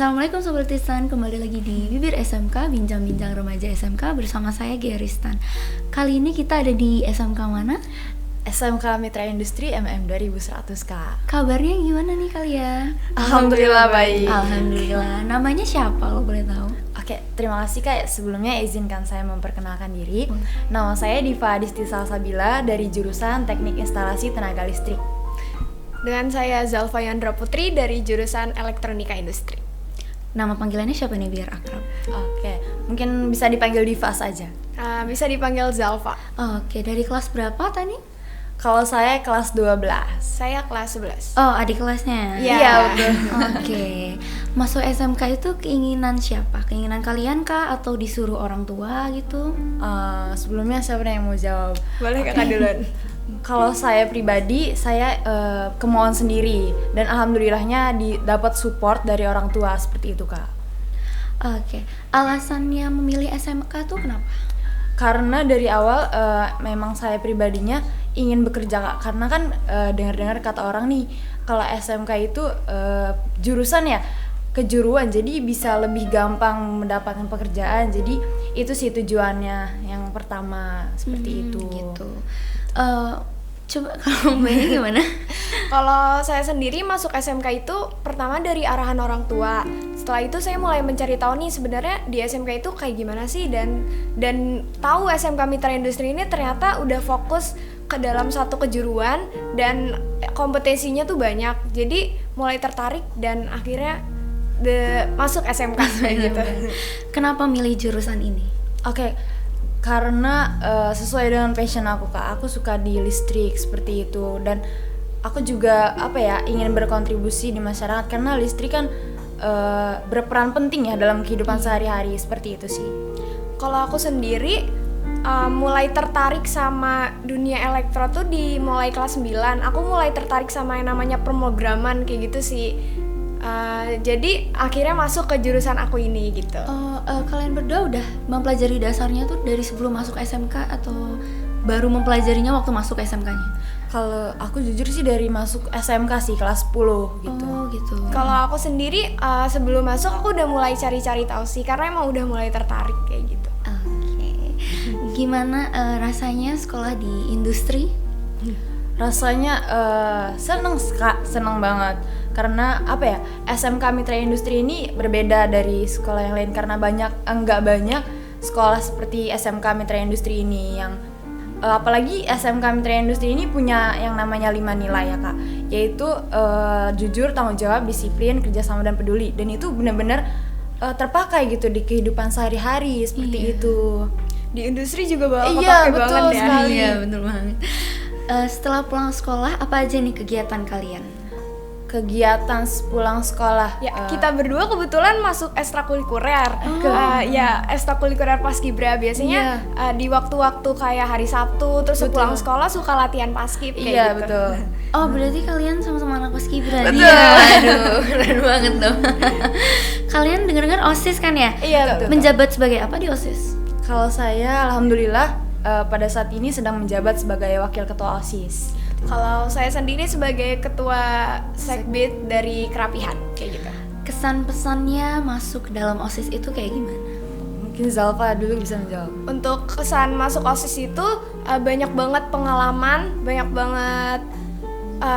Assalamualaikum Sobat Tistan, kembali lagi di Bibir SMK, Bincang-bincang Remaja SMK bersama saya Geristan. Kali ini kita ada di SMK mana? SMK Mitra Industri MM 2100K. Kabarnya gimana nih kalian? Alhamdulillah baik. Alhamdulillah. Namanya siapa kalau boleh tahu? Oke, terima kasih Kak. Sebelumnya izinkan saya memperkenalkan diri. Nama saya Diva Adisti Salsabila dari jurusan Teknik Instalasi Tenaga Listrik. Dengan saya Zalfa Yandra Putri dari jurusan Elektronika Industri. Nama panggilannya siapa nih biar akrab? Oke, mungkin bisa dipanggil Diva saja. Bisa dipanggil Zalfa. Oke, dari kelas berapa tadi? Kalau saya kelas 12. Saya kelas 11. Oh, adik kelasnya? Iya, betul. Oke, masuk SMK itu keinginan siapa? Keinginan kalian kah atau disuruh orang tua gitu? Sebelumnya siapa yang mau jawab? Boleh kakak duluan. Kalau saya pribadi, saya kemauan sendiri dan alhamdulillahnya dapat support dari orang tua seperti itu Kak. Oke, alasannya memilih SMK tuh kenapa? Karena dari awal memang saya pribadinya ingin bekerja Kak. Karena kan dengar-dengar kata orang nih kalau SMK itu jurusan ya kejuruan, jadi bisa lebih gampang mendapatkan pekerjaan. Jadi itu sih tujuannya yang pertama seperti itu. Gitu. Coba kalau Mbaknya gimana? Kalau saya sendiri masuk SMK itu pertama dari arahan orang tua. Setelah itu saya mulai mencari tahu nih sebenarnya di SMK itu kayak gimana sih, dan tahu SMK Mitra Industri ini ternyata udah fokus ke dalam satu kejuruan dan kompetisinya tuh banyak. Jadi mulai tertarik dan akhirnya masuk SMK gitu. Kenapa milih jurusan ini? Oke, karena sesuai dengan passion aku Kak. Aku suka di listrik seperti itu, dan aku juga ingin berkontribusi di masyarakat karena listrik kan berperan penting ya dalam kehidupan sehari-hari, seperti itu sih. Kalau aku sendiri mulai tertarik sama dunia elektro tuh di mulai kelas 9. Aku mulai tertarik sama yang namanya pemrograman kayak gitu sih. Jadi akhirnya masuk ke jurusan aku ini gitu. Kalian berdua udah mempelajari dasarnya tuh dari sebelum masuk SMK atau baru mempelajarinya waktu masuk SMK-nya? Kalau aku jujur sih dari masuk SMK sih kelas 10 gitu. Oh gitu. Kalau aku sendiri sebelum masuk aku udah mulai cari-cari tahu sih, karena emang udah mulai tertarik kayak gitu. Oke. Gimana rasanya sekolah di industri? Rasanya seneng banget. Karena SMK Mitra Industri ini berbeda dari sekolah yang lain karena enggak banyak sekolah seperti SMK Mitra Industri ini yang apalagi SMK Mitra Industri ini punya yang namanya 5 nilai ya Kak, yaitu jujur, tanggung jawab, disiplin, kerjasama dan peduli, dan itu benar-benar terpakai gitu di kehidupan sehari-hari seperti itu. Di industri juga bakal Iya, kepake betul banget ya. sekali. Iya betul banget. Setelah pulang sekolah apa aja nih kegiatan kalian? Kegiatan pulang sekolah. Ya, kita berdua kebetulan masuk ekstrakurikuler. Ekstrakurikuler Paskibra biasanya di waktu-waktu kayak hari Sabtu terus pulang sekolah suka latihan paskib kayak Iya, gitu. betul. Oh, berarti kalian sama-sama anak Paskibra. Betul. Iya, aduh, keren banget dong. Kalian dengar-dengar OSIS kan ya? Iya, betul. Menjabat sebagai apa di OSIS? Kalau saya alhamdulillah pada saat ini sedang menjabat sebagai wakil ketua OSIS. Kalau saya sendiri sebagai ketua sekbid dari Kerapihan kayak gitu. Kesan-pesannya masuk dalam OSIS itu kayak gimana? Mungkin Zalfa dulu bisa menjawab. Untuk kesan masuk OSIS itu banyak banget pengalaman, banyak banget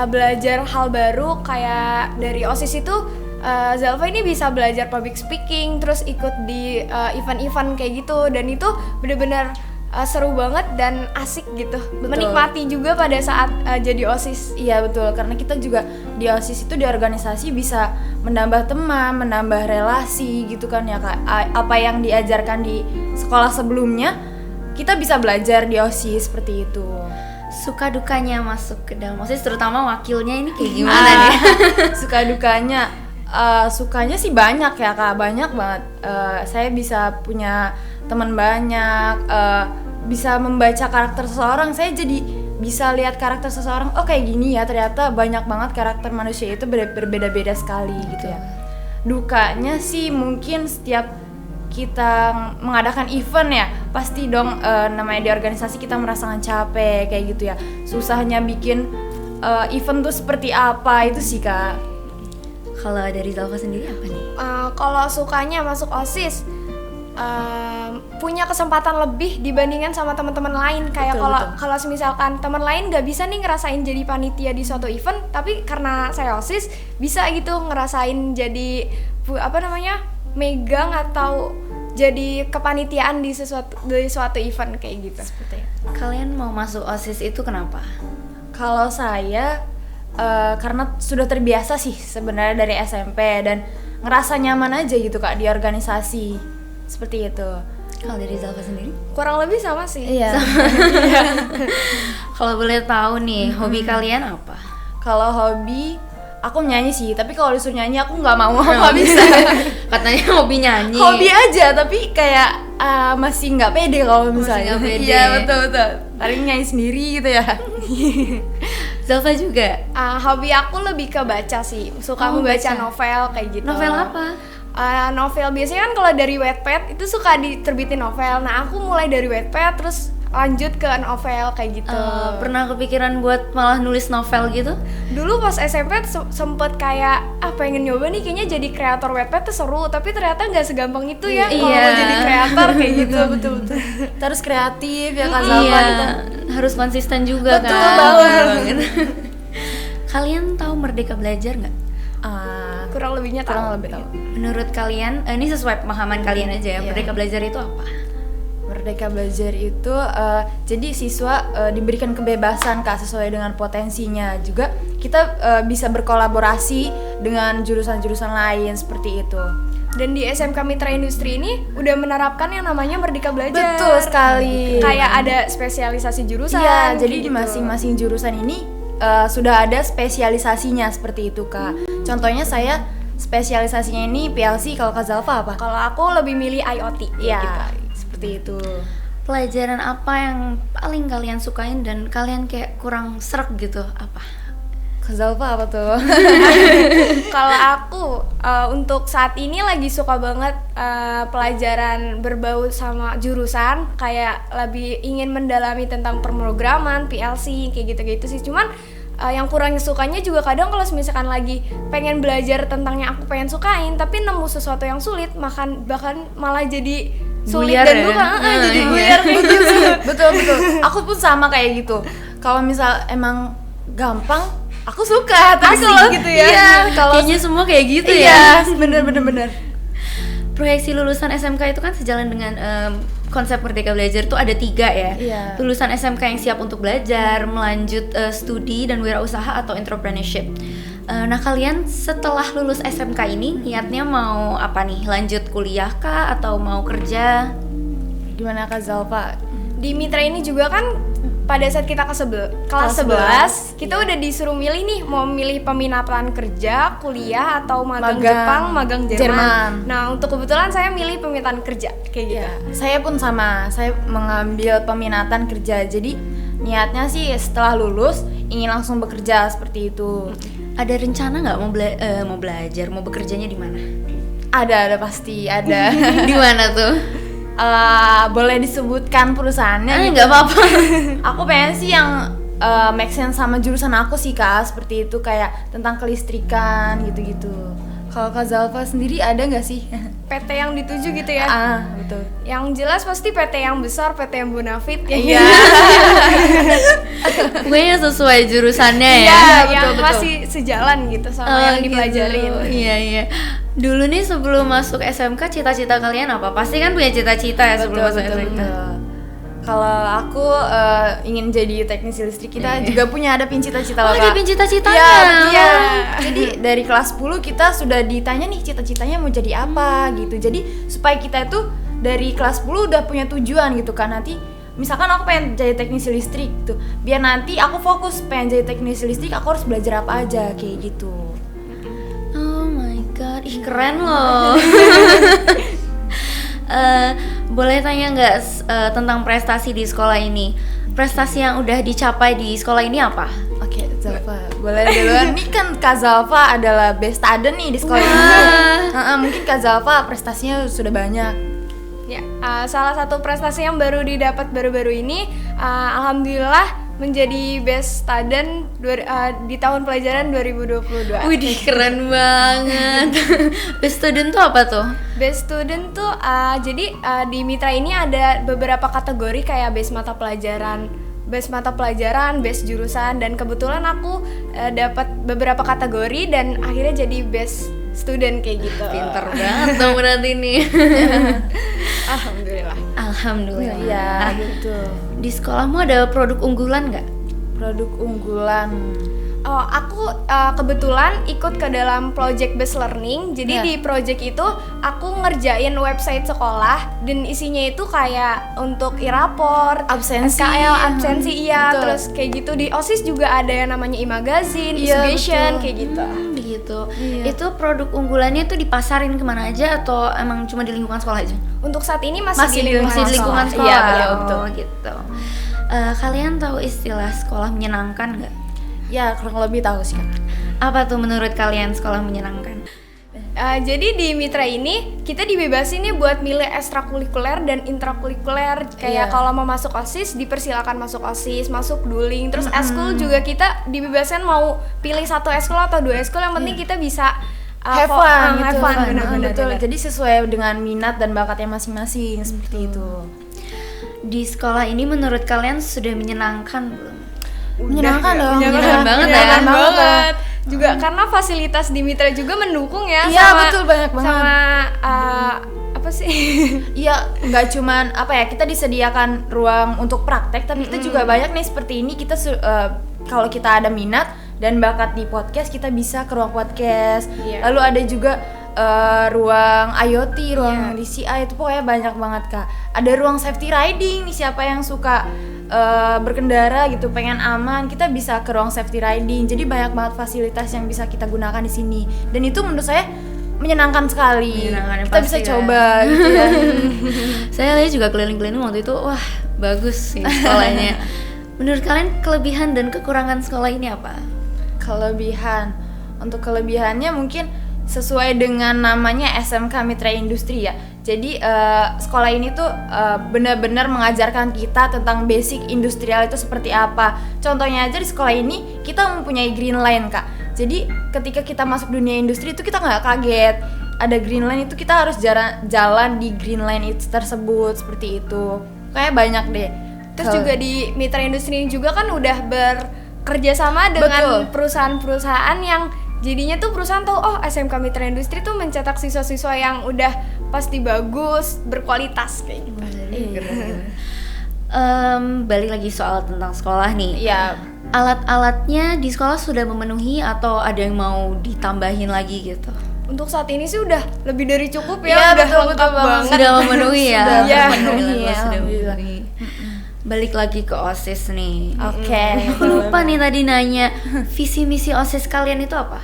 belajar hal baru. Kayak dari OSIS itu Zalfa ini bisa belajar public speaking, terus ikut di event-event kayak gitu, dan itu benar-benar seru banget dan asik gitu. Betul. Menikmati juga pada saat jadi OSIS. Iya betul, karena kita juga di OSIS itu di organisasi bisa menambah teman, menambah relasi gitu kan ya Kak. Apa yang diajarkan di sekolah sebelumnya kita bisa belajar di OSIS seperti itu. Suka dukanya masuk ke dalam OSIS, terutama wakilnya ini kayak gimana nih? Suka dukanya, sukanya sih banyak ya Kak, banyak banget. Saya bisa punya teman banyak, bisa membaca karakter seseorang. Saya jadi bisa lihat karakter seseorang, oh kayak gini ya, ternyata banyak banget karakter manusia itu berbeda-beda sekali gitu ya. Dukanya sih mungkin setiap kita mengadakan event ya pasti dong namanya di organisasi kita merasakan capek kayak gitu ya. Susahnya bikin event tuh seperti apa itu sih Kak. Kalau dari Zalfa sendiri apa nih? Kalau sukanya masuk OSIS, punya kesempatan lebih dibandingkan sama teman-teman lain. Kayak kalau misalkan teman lain nggak bisa nih ngerasain jadi panitia di suatu event, tapi karena saya OSIS bisa gitu ngerasain jadi megang atau jadi kepanitiaan di suatu event kayak gitu. Seperti itu. Kalian mau masuk OSIS itu kenapa? Kalau saya karena sudah terbiasa sih sebenarnya dari SMP dan ngerasa nyaman aja gitu Kak di organisasi seperti itu. Kalau dari Zalfa sendiri? Kurang lebih sama sih. Iya. Kalau boleh tahu nih, hobi kalian apa? Kalau hobi aku nyanyi sih, tapi kalau disuruh nyanyi aku nggak mau, nggak bisa. Katanya hobi nyanyi. Hobi aja, tapi kayak masih nggak pede kalau misalnya. nggak pede. Iya betul. Paling nyanyi sendiri gitu ya. Zalfa juga? Hobi aku lebih ke baca sih, suka membaca baca. novel kayak gitu. Novel apa? Novel biasanya kan kalau dari Wattpad itu suka diterbitin novel. Nah aku mulai dari Wattpad terus lanjut ke novel kayak gitu. Pernah kepikiran buat malah nulis novel gitu? Dulu pas SMP sempet kayak pengen nyoba nih kayaknya jadi kreator Wattpad tuh seru, tapi ternyata nggak segampang itu ya kalau mau jadi kreator kayak gitu. betul. Terus kreatif ya Kak Zalfa Iya, gitu. harus konsisten juga Betul kan. banget. Kalian tahu Merdeka Belajar nggak? Kurang lebihnya Kurang tahu. lebih tahu. Menurut kalian, ini sesuai pemahaman kalian aja ya, Iya. Merdeka Belajar itu apa? Merdeka Belajar itu jadi siswa diberikan kebebasan Kak sesuai dengan potensinya. Juga kita bisa berkolaborasi dengan jurusan-jurusan lain seperti itu. Dan di SMK Mitra Industri ini udah menerapkan yang namanya Merdeka Belajar. Betul sekali. Kayak ada spesialisasi jurusan. Iya, jadi kayak di gitu. masing-masing jurusan ini sudah ada spesialisasinya seperti itu Kak. Contohnya saya spesialisasinya ini PLC, kalau Kak Zalfa apa? Kalau aku lebih milih IoT. Iya, gitu. seperti itu. Pelajaran apa yang paling kalian sukain dan kalian kayak kurang sreg gitu, apa? Kak Zalfa apa tuh? Kalau aku untuk saat ini lagi suka banget pelajaran berbau sama jurusan, kayak lebih ingin mendalami tentang pemrograman, PLC kayak gitu-gitu sih. Cuman yang kurang sukanya juga kadang kalau misalkan lagi pengen belajar tentang yang aku pengen sukain tapi nemu sesuatu yang sulit, bahkan malah jadi sulit Buyar dan ya? bukan jadi Iya. buyar kayak gitu. betul. Aku pun sama kayak gitu. Kalau misal emang gampang, aku suka. Tapi Asik kalau gitu ya. Iya, kalau Kayaknya semua kayak gitu iya, ya. bener. Proyeksi lulusan SMK itu kan sejalan dengan konsep Merdeka Belajar tuh ada 3 ya. Iya. Lulusan SMK yang siap untuk belajar, melanjut studi dan wirausaha atau entrepreneurship. Nah kalian setelah lulus SMK ini niatnya mau apa nih? Lanjut kuliah kah atau mau kerja? Gimana Kak Zalfa? Di Mitra ini juga kan pada saat kita kelas 11 kita udah disuruh milih nih, mau milih peminatan kerja, kuliah atau magang Jepang, magang Jerman. Nah untuk kebetulan saya milih peminatan kerja kayak gitu. Iya, saya pun sama. Saya mengambil peminatan kerja. Jadi niatnya sih setelah lulus ingin langsung bekerja seperti itu. Ada rencana nggak mau belajar, mau bekerjanya di mana? Ada pasti ada. Di mana tuh? Boleh disebutkan perusahaannya? Nggak apa-apa. Aku pengen sih yang make sense sama jurusan aku sih Kak, seperti itu, kayak tentang kelistrikan gitu-gitu. Kalau Kak Zalfa sendiri ada nggak sih? PT yang dituju gitu ya. Betul. Yang jelas pasti PT yang besar, PT yang bonafit ya. Iya. Pokoknya sesuai jurusannya ya. Iya, betul, yang betul. masih sejalan gitu sama yang gitu. dipelajarin. Iya. Dulu nih sebelum masuk SMK cita-cita kalian apa? Pasti kan punya cita-cita ya sebelum masuk SMK. Kalau aku ingin jadi teknisi listrik, kita juga punya ada cita-cita Oh, loh, ada Kak. cita-citanya. Iya, betul. Jadi dari kelas 10 kita sudah ditanya nih cita-citanya mau jadi apa gitu. Jadi supaya kita itu dari kelas 10 udah punya tujuan gitu kan. Nanti misalkan aku pengen jadi teknisi listrik gitu, biar nanti aku fokus pengen jadi teknisi listrik, aku harus belajar apa aja kayak gitu. Oh my god, ih keren loh. Boleh tanya nggak tentang prestasi di sekolah ini? Prestasi yang udah dicapai di sekolah ini apa? Oke, Zalfa, boleh duluan. Ini kan Kak Zalfa adalah best student nih di sekolah ini. Mungkin Kak Zalfa prestasinya sudah banyak. Ya, salah satu prestasi yang baru didapat baru-baru ini, alhamdulillah menjadi best student di tahun pelajaran 2022. Widih, keren banget. Best student tuh apa tuh? Best student tuh jadi di Mitra ini ada beberapa kategori kayak best mata pelajaran, best jurusan, dan kebetulan aku dapat beberapa kategori dan akhirnya jadi best student kayak gitu. Pinter banget dong berarti nih. Alhamdulillah. Alhamdulillah. Iya, Nah, gitu. di sekolahmu ada produk unggulan nggak? Produk unggulan. Oh, aku kebetulan ikut ke dalam project based learning. Jadi Ya. di project itu aku ngerjain website sekolah dan isinya itu kayak untuk e-raport, Absensi. SKL, absensi, iya. Betul. Terus kayak gitu di OSIS juga ada yang namanya e-magazine, Iya, exhibition, betul. kayak gitu. Gitu. Iya. Itu produk unggulannya tuh dipasarin kemana aja atau emang cuma di lingkungan sekolah aja? Untuk saat ini masih di Masih di lingkungan sekolah. Iya, betul, betul. Oh, gitu. Kalian tahu istilah sekolah menyenangkan nggak? Ya, kurang lebih tahu sih, Kak. Apa tuh menurut kalian sekolah menyenangkan? Jadi di Mitra ini kita dibebasin nih buat milih ekstrakurikuler dan intrakurikuler. Kayak Iya. kalau mau masuk OSIS dipersilakan masuk OSIS, masuk duling. Terus eskul juga kita dibebaskan mau pilih satu eskul atau dua eskul, yang penting kita bisa Have fun, have gitu. fun, benar-benar. Betul. Jadi sesuai dengan minat dan bakatnya masing-masing seperti itu. Di sekolah ini menurut kalian sudah menyenangkan belum? Menyenangkan dong. Menyenangkan banget ya. Menyenangkan Banget. banget. Juga karena fasilitas di Mitra juga mendukung ya. Iya, betul, banyak banget. Sama apa sih? Iya, nggak cuman apa ya, kita disediakan ruang untuk praktek, tapi kita juga banyak nih seperti ini. Kita kalau kita ada minat dan bakat di podcast, kita bisa ke ruang podcast. Iya. Lalu ada juga ruang IoT, ruang DCI, itu pokoknya banyak banget, Kak. Ada ruang safety riding nih, siapa yang suka berkendara gitu, pengen aman, kita bisa ke ruang safety riding. Jadi banyak banget fasilitas yang bisa kita gunakan di sini. Dan itu menurut saya menyenangkan sekali. Menyenangkan, Kita pasti bisa ya. coba gitu ya. Saya lihat juga keliling-keliling waktu itu, wah bagus sih sekolahnya. Menurut kalian kelebihan dan kekurangan sekolah ini apa? Kelebihan, untuk kelebihannya mungkin sesuai dengan namanya SMK Mitra Industri ya. Jadi sekolah ini tuh benar-benar mengajarkan kita tentang basic industrial itu seperti apa. Contohnya aja di sekolah ini kita mempunyai green line, Kak. Jadi ketika kita masuk dunia industri itu kita nggak kaget ada green line, itu kita harus jalan di green line itu tersebut, seperti itu. Kayak banyak deh. Terus juga di Mitra Industri ini juga kan udah bekerja sama dengan Betul. perusahaan-perusahaan yang jadinya tuh perusahaan tahu, oh SMK Mitra Industri tuh mencetak siswa-siswa yang udah pasti bagus, berkualitas kayak gitu. Balik lagi soal tentang sekolah nih. Iya. Alat-alatnya di sekolah sudah memenuhi atau ada yang mau ditambahin lagi gitu? Untuk saat ini sih udah lebih dari cukup ya, Iya, udah betul, lengkap betul banget. banget. Sudah memenuhi ya? Sudah Iya. memenuhi, Alhamdulillah, sudah alhamdulillah. memenuhi. Balik lagi ke OSIS nih. Oke. Aku lupa nih tadi nanya, visi misi OSIS kalian itu apa?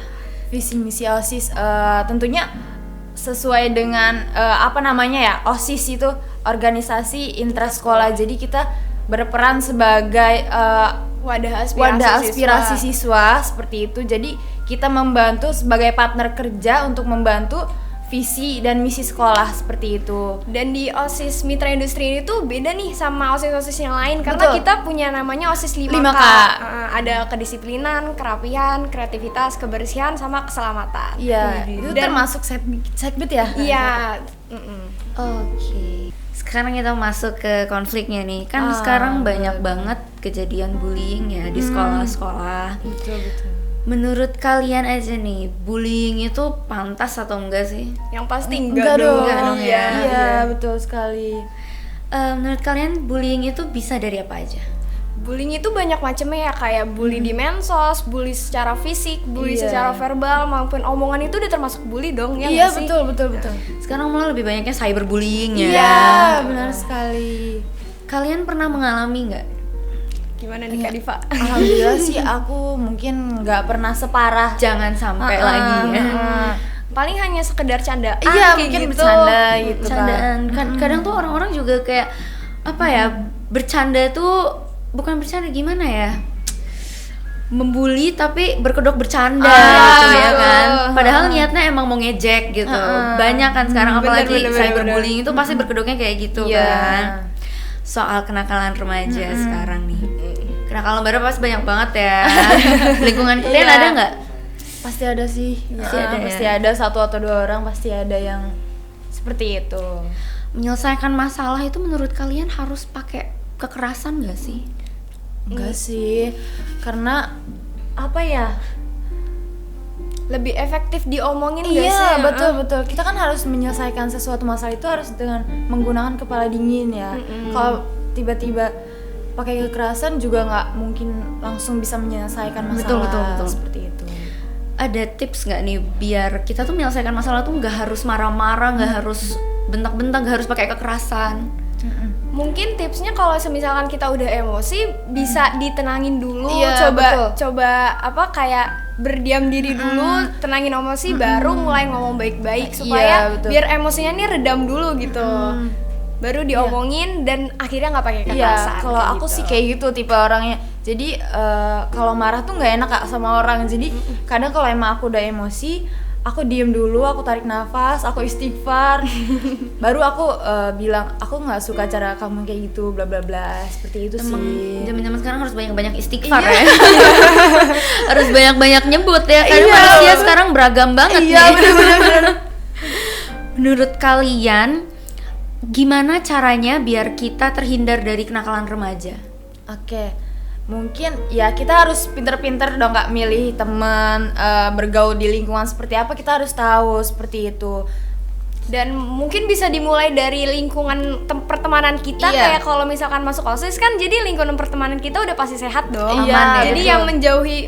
Visi misi OSIS tentunya sesuai dengan apa namanya ya, OSIS itu organisasi intrasekolah. Jadi kita berperan sebagai Wadah aspirasi siswa seperti itu. Jadi kita membantu sebagai partner kerja untuk membantu visi dan misi sekolah seperti itu. Dan di OSIS Mitra Industri ini tuh beda nih sama OSIS-OSIS yang lain karena Betul. kita punya namanya OSIS 5K. 5K. Ada kedisiplinan, kerapian, kreativitas, kebersihan, sama keselamatan. Iya, itu Dan- termasuk segbit ya? Iya. Oke. Sekarang kita masuk ke konfliknya nih. Kan sekarang banyak banget kejadian bullying ya di sekolah-sekolah. Betul. Menurut kalian aja nih, bullying itu pantas atau enggak sih? Yang pasti Enggak dong. Enggak dong ya. Iya, betul sekali. Menurut kalian bullying itu bisa dari apa aja? Bullying itu banyak macamnya ya, kayak bully di mensos, bully secara fisik, bully Iya. secara verbal maupun omongan itu udah termasuk bully dong ya Iya, nggak sih? betul. Sekarang malah lebih banyaknya cyberbullying ya. Iya, benar sekali. Kalian pernah mengalami nggak? Gimana nih Kak Diva? Alhamdulillah sih aku mungkin nggak pernah separah. Jangan sampai lagi ya. Paling hanya sekedar candaan Iya, kayak mungkin gitu. bercanda gitu kan. Candaan. Kadang tuh orang-orang juga kayak apa ya? Bercanda tuh bukan bercanda, gimana ya? Membuli tapi berkedok bercanda gitu ya kan. Padahal niatnya emang mau ngejek gitu. Banyak kan sekarang apalagi Bener, cyberbullying itu pasti berkedoknya kayak gitu Iya. kan. Soal kenakalan remaja sekarang nih. Kenakalan baru pasti banyak banget ya. Lingkungan kalian Iya. ada nggak? Pasti ada sih. Pasti ada ya? Pasti ada 1 atau 2 orang pasti ada yang seperti itu. Menyelesaikan masalah itu menurut kalian harus pakai kekerasan nggak sih? Enggak sih. Karena apa ya? Lebih efektif diomongin gak sih? Iya, betul. Kita kan harus menyelesaikan sesuatu masalah itu harus dengan menggunakan kepala dingin ya. Kalau tiba-tiba pakai kekerasan juga nggak mungkin langsung bisa menyelesaikan masalah. Betul. Seperti itu. Ada tips nggak nih biar kita tuh menyelesaikan masalah tuh nggak harus marah-marah, nggak harus bentak-bentak, nggak harus pakai kekerasan? Mungkin tipsnya kalau misalkan kita udah emosi bisa ditenangin dulu, Iya, betul. coba apa kayak berdiam diri dulu, tenangin emosi, baru mulai ngomong baik-baik supaya Iya, betul. biar emosinya nih redam dulu gitu. Baru diomongin dan akhirnya nggak pakai Iya, kekerasan. kalau kayak aku gitu. sih kayak gitu tipe orangnya. Jadi kalau marah tuh nggak enak Kak, sama orang. Jadi kadang kalau emang aku udah emosi, aku diem dulu, aku tarik nafas, aku istighfar, baru aku bilang aku nggak suka cara kamu kayak gitu, bla bla bla, seperti itu Emang sih. zaman-zaman sekarang harus banyak-banyak istighfar Iya. ya. Harus banyak-banyak nyebut ya. Karena Iya, manusia sekarang beragam banget Iya, nih. bener-bener. Menurut kalian gimana caranya biar kita terhindar dari kenakalan remaja? Oke, mungkin ya kita harus pinter-pinter dong Kak milih teman, bergaul di lingkungan seperti apa, kita harus tahu seperti itu. Dan mungkin bisa dimulai dari lingkungan pertemanan kita. Iya. Kayak kalau misalkan masuk OSIS kan jadi lingkungan pertemanan kita udah pasti sehat dong. Iya, Aman ya, Jadi betul. yang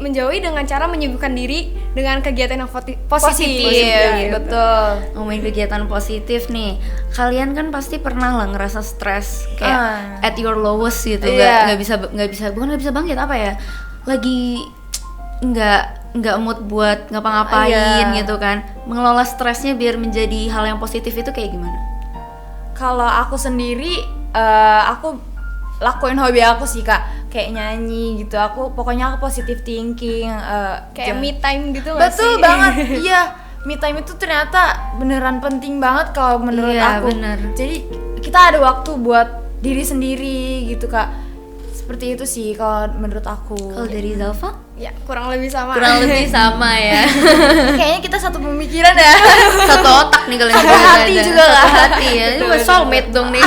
menjauhi dengan cara menyibukkan diri dengan kegiatan yang positif. Positif, betul. Ngomongin kegiatan positif nih, kalian kan pasti pernah lah ngerasa stres kayak at your lowest gitu, Iya. nggak bisa bangkit apa ya, lagi nggak mood buat ngapa-ngapain Iya. gitu kan. Mengelola stresnya biar menjadi hal yang positif itu kayak gimana? Kalau aku sendiri, aku lakuin hobi aku sih Kak, kayak nyanyi gitu. Pokoknya aku positive thinking. Kayak me time gitu nggak Betul sih? banget, iya. Me time itu ternyata beneran penting banget kalau menurut Iya, aku. bener. Jadi kita ada waktu buat diri sendiri gitu Kak. Seperti itu sih kalau menurut aku. Kalau dari Zalfa? Ya kurang lebih sama. Kurang lebih sama ya. Kayaknya kita satu pemikiran ya. Satu otak nih kalian Satu hati juga Satu lah. hati ya. Ini Betul, soulmate dong nih.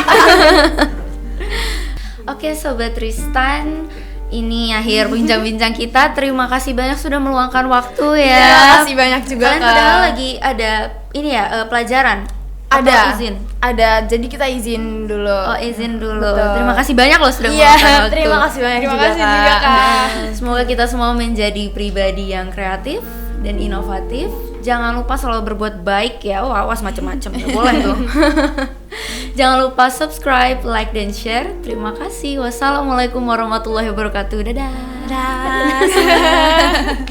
Oke Sobat Tristan, ini akhir bincang-bincang kita. Terima kasih banyak sudah meluangkan waktu ya. Terima kasih banyak juga Kalian Kak. padahal lagi ada ini ya pelajaran. Atau Ada izin. Ada, jadi kita izin dulu. Oh izin dulu. Betul. Terima kasih banyak loh sudah Iya, meluangkan waktu. terima kasih banyak Terima juga kasih juga, Kak. Semoga kita semua menjadi pribadi yang kreatif dan inovatif. Jangan lupa selalu berbuat baik ya. Oh, awas macam-macam, nggak boleh tuh. Jangan lupa subscribe, like, dan share. Terima kasih. Wassalamualaikum warahmatullahi wabarakatuh. Dadah. Dadah.